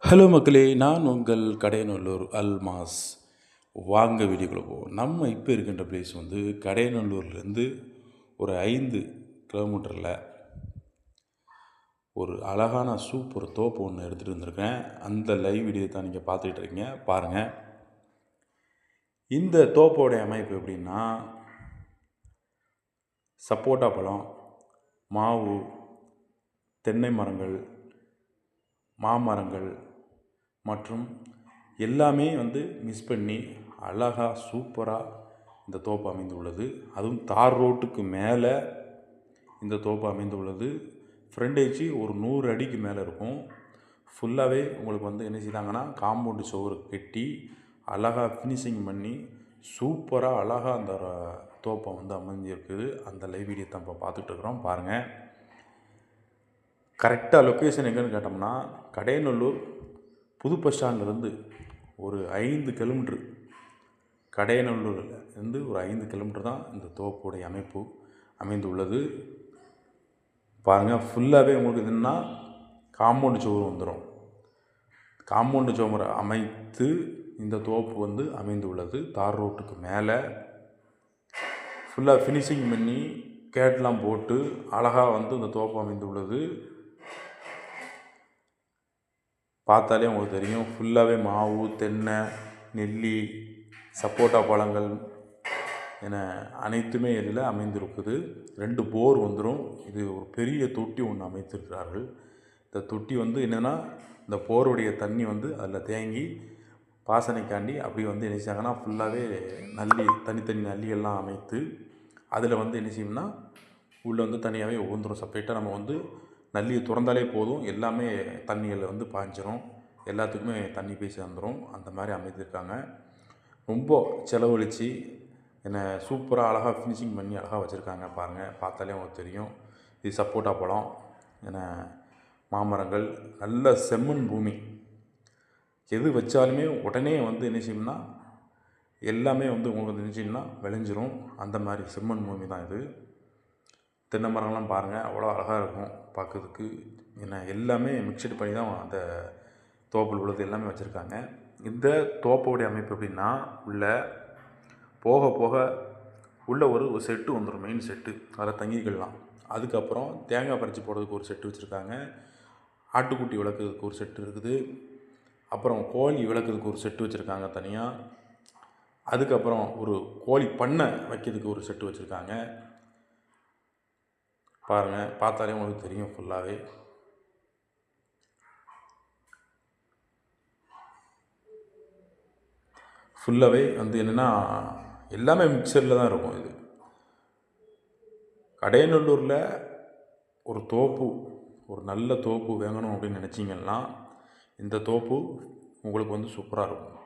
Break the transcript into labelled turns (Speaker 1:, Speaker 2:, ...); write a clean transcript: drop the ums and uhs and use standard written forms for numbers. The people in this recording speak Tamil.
Speaker 1: ஹலோ மக்களே, நான் உங்கள் கடையநல்லூர் அல்மாஸ். வாங்க வீடியோக்குள்ளே போவோம். நம்ம இப்போ இருக்கின்ற பிளேஸ் வந்து கடையநல்லூர்லேருந்து ஒரு 5 கிலோமீட்டரில் ஒரு அழகான சூப்பர் தோப்பு ஒன்று எடுத்துகிட்டு வந்திருக்கேன். அந்த லைவ் வீடியோ தான் நீங்கள் பார்த்துக்கிட்டு இருக்கீங்க, பாருங்கள். இந்த தோப்போடைய அமைப்பு எப்படின்னா, சப்போட்டா பழம், மாவு, தென்னை மரங்கள், மாமரங்கள் மற்றும் எல்லாமே வந்து மிஸ் பண்ணி அழகாக சூப்பராக இந்த தோப்பு அமைந்துள்ளது. அதுவும் தார் ரோட்டுக்கு மேலே இந்த தோப்பு அமைந்துள்ளது. ஃப்ரண்டேஜ் ஒரு 100 அடிக்கு மேலே இருக்கும். ஃபுல்லாகவே உங்களுக்கு வந்து என்ன செய்தாங்கன்னா, காம்பவுண்டு சுவர் கட்டி அழகாக ஃபினிஷிங் பண்ணி சூப்பராக அழகாக அந்த தோப்பை வந்து அமைஞ்சிருக்குது. அந்த லைவ் வீடியோ தான் இப்போ பார்த்துட்டு இருக்கிறோம், பாருங்கள். கரெக்டாக லொக்கேஷன் எங்கேன்னு கேட்டோம்னா, கடையநல்லூர் புது பஸ் ஸ்டாண்ட்லேருந்து ஒரு 5 கிலோமீட்ரு, கடையநல்லூர்லேருந்து ஒரு 5 கிலோமீட்டர் தான் இந்த தோப்புடைய அமைப்பு அமைந்துள்ளது. பாருங்கள், ஃபுல்லாகவே உங்களுக்கு இதுன்னா காம்பவுண்டு சுவர் வந்துடும். காம்பவுண்டு சுவர் அமைத்து இந்த தோப்பு வந்து அமைந்துள்ளது. தார் ரோட்டுக்கு மேலே ஃபுல்லாக ஃபினிஷிங் பண்ணி கேட்லாம் போட்டு அழகாக வந்து இந்த தோப்பு அமைந்துள்ளது. பார்த்தாலே உங்களுக்கு தெரியும். ஃபுல்லாகவே மாவு, தென்னை, நெல்லி, சப்போட்டா பழங்கள் என அனைத்துமே இதில் அமைந்திருக்குது. 2 போர் வந்துடும். இது ஒரு பெரிய தொட்டி ஒன்று அமைத்திருக்கிறார்கள். இந்த தொட்டி வந்து என்னென்னா, இந்த போருடைய தண்ணி வந்து அதில் தேங்கி பாசனைக்காண்டி அப்படி வந்து என்ன செய்யாங்கன்னா, ஃபுல்லாகவே நல்லி, தனித்தனி நல்லியெல்லாம் அமைத்து அதில் வந்து என்ன செய்யணும்னா, உள்ளே வந்து தனியாகவே ஊந்துடும். செப்பரேட்டாக நம்ம வந்து நல்லியை திறந்தாலே போதும், எல்லாமே தண்ணிகளில் வந்து பாய்ஞ்சிரும். எல்லாத்துக்குமே தண்ணி போய் சேர்ந்துடும். அந்த மாதிரி அமைத்திருக்காங்க. ரொம்ப செலவழித்து என்ன சூப்பராக அழகாக ஃபினிஷிங் பண்ணி அழகாக வச்சுருக்காங்க. பாருங்கள், பார்த்தாலே உங்களுக்கு தெரியும். இது சப்போட்டா பழம் என மாமரங்கள், நல்ல செம்மண் பூமி. எது வச்சாலுமே உடனே வந்து என்ன செய்யணும்னா, எல்லாமே வந்து உங்களுக்கு வந்து என்ன செய்யணும்னா விளைஞ்சிரும். அந்த மாதிரி செம்மண் பூமி தான் இது. தென்னை மரங்கள்லாம் பாருங்கள், அவ்வளோ அழகாக இருக்கும் பார்க்குறதுக்கு. என்ன எல்லாமே மிக்சடு பண்ணி தான் அந்த தோப்பில் உள்ளது எல்லாமே வச்சுருக்காங்க. இந்த தோப்போடைய அமைப்பு எப்படின்னா, உள்ளே போக போக உள்ளே ஒரு செட்டு வந்துடும், மெயின் செட்டு. அதில் தங்கிக்கலாம். அதுக்கப்புறம் தேங்காய் பறித்து போடுறதுக்கு ஒரு செட்டு வச்சுருக்காங்க. ஆட்டுக்குட்டி விளக்குறதுக்கு ஒரு செட்டு இருக்குது. அப்புறம் கோழி விளக்குறதுக்கு ஒரு செட்டு வச்சுருக்காங்க தனியாக. அதுக்கப்புறம் ஒரு கோழி பண்ணை வைக்கிறதுக்கு ஒரு செட்டு வச்சுருக்காங்க. பாருங்கள், பார்த்தாலே உங்களுக்கு தெரியும். ஃபுல்லாகவே வந்து என்னென்னா, எல்லாமே மிக்சரில் தான் இருக்கும். இது கடையநல்லூரில் ஒரு தோப்பு, ஒரு நல்ல தோப்பு வேங்கணும் அப்படின்னு நினச்சிங்கன்னா, இந்த தோப்பு உங்களுக்கு வந்து சூப்பராக இருக்கும்.